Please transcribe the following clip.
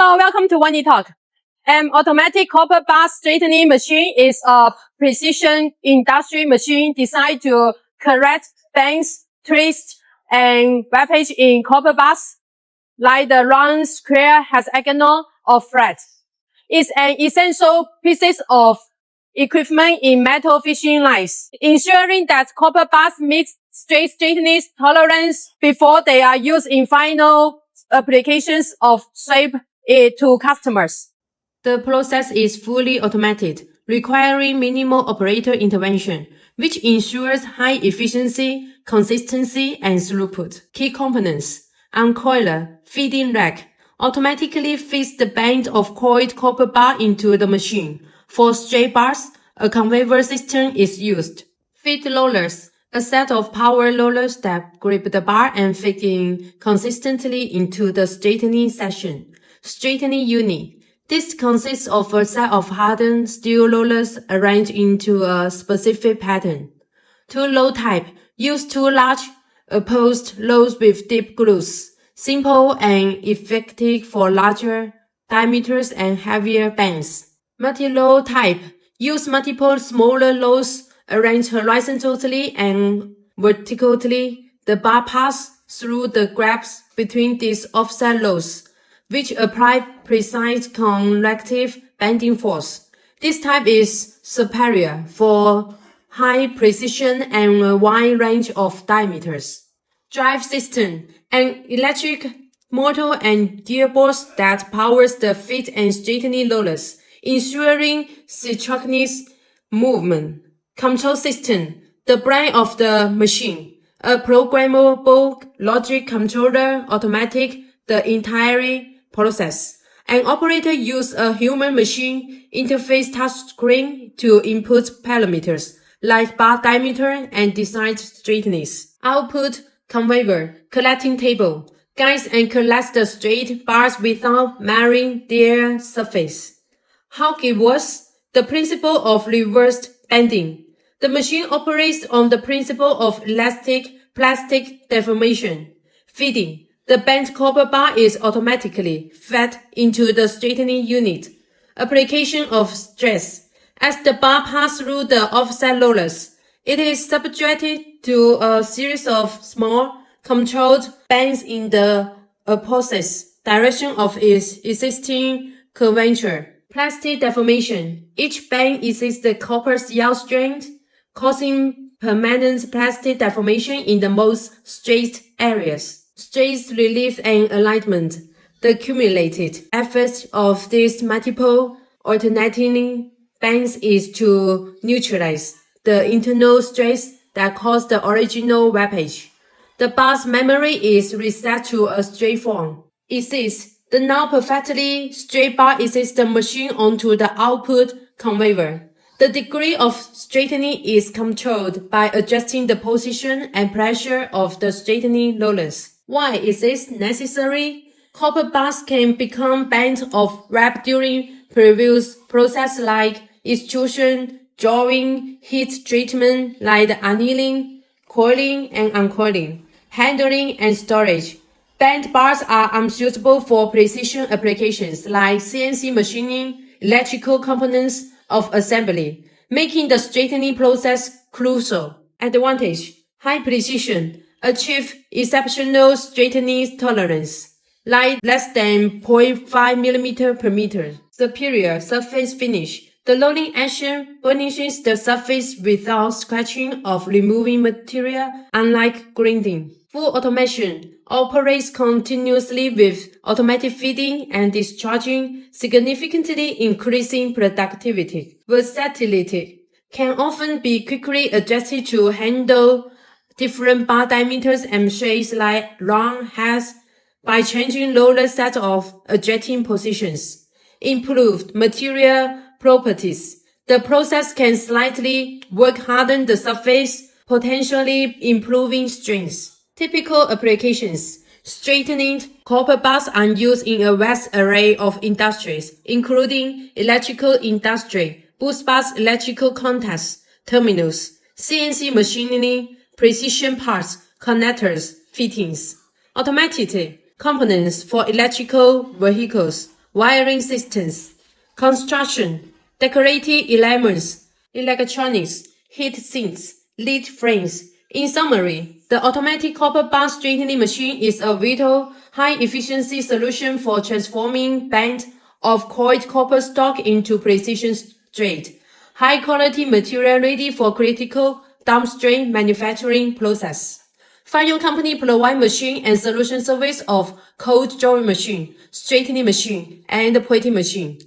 Hello, welcome to Vonnie Talk. An automatic copper bar straightening machine is a precision industry machine designed to correct bends, twists, and warpage in copper bars, like the round, square, hexagonal, or flat. It's an essential piece of equipment in metal fishing lines, ensuring that copper bars meet straightness tolerance before they are used in final applications of shape it to customers. The process is fully automated, requiring minimal operator intervention, which ensures high efficiency, consistency, and throughput. Key components: uncoiler, feeding rack, automatically feeds the band of coiled copper bar into the machine. For straight bars, a conveyor system is used. Feed rollers, a set of power rollers that grip the bar and feed in consistently into the straightening section. Straightening unit. This consists of a set of hardened steel rollers arranged into a specific pattern. Two roll type. Use two large opposed rolls with deep grooves. Simple and effective for larger diameters and heavier bands. Multi-roll type. Use multiple smaller rolls arranged horizontally and vertically. The bar passes through the gaps between these offset rolls, which apply precise corrective bending force. This type is superior for high precision and a wide range of diameters. Drive system, an electric motor and gearbox that powers the feed and straightening rollers, ensuring synchronous movement. Control system, the brain of the machine, a programmable logic controller, automatic the entire process. An operator uses a human-machine interface touchscreen to input parameters like bar diameter and desired straightness. Output conveyor, collecting table, guides and collects the straight bars without marring their surface. How it works? The principle of reversed bending. The machine operates on the principle of elastic plastic deformation. Feeding. The bent copper bar is automatically fed into the straightening unit. Application of stress. As the bar passes through the offset rollers, it is subjected to a series of small, controlled bends in the opposite direction of its existing curvature. Plastic deformation. Each bend exceeds the copper's yield strength, causing permanent plastic deformation in the most straight areas. Stress relief and alignment. The cumulative effect of these multiple alternating bends is to neutralize the internal stress that caused the original warpage. The bar's memory is reset to a straight form. Exists. The now perfectly straight bar exits the machine onto the output conveyor. The degree of straightening is controlled by adjusting the position and pressure of the straightening rollers. Why is this necessary? Copper bars can become bent or wrapped during previous processes like extrusion, drawing, heat treatment like annealing, coiling and uncoiling, handling and storage. Bent bars are unsuitable for precision applications like CNC machining, electrical components of assembly, making the straightening process crucial. Advantage: high precision. Achieve exceptional straightening tolerance, like less than 0.5 mm per meter. Superior surface finish. The rolling action burnishes the surface without scratching or removing material, unlike grinding. Full automation. Operates continuously with automatic feeding and discharging, significantly increasing productivity. Versatility. Can often be quickly adjusted to handle different bar diameters and shapes like round heads by changing roller set of adjusting positions. Improved material properties. The process can slightly work harden the surface, potentially improving strength. Typical applications. Straightening copper bars are used in a vast array of industries, including electrical industry, Busbars electrical contacts, terminals, CNC machining, precision parts, connectors, fittings. Automated components for electrical vehicles, wiring systems, construction, decorative elements, electronics, heat sinks, lead frames. In summary, the automatic copper bar straightening machine is a vital, high-efficiency solution for transforming bent of coiled copper stock into precision straight, high-quality material ready for critical downstream manufacturing process. FangRong Company provide machine and solution service of cold drawing machine, straightening machine, and plating machine.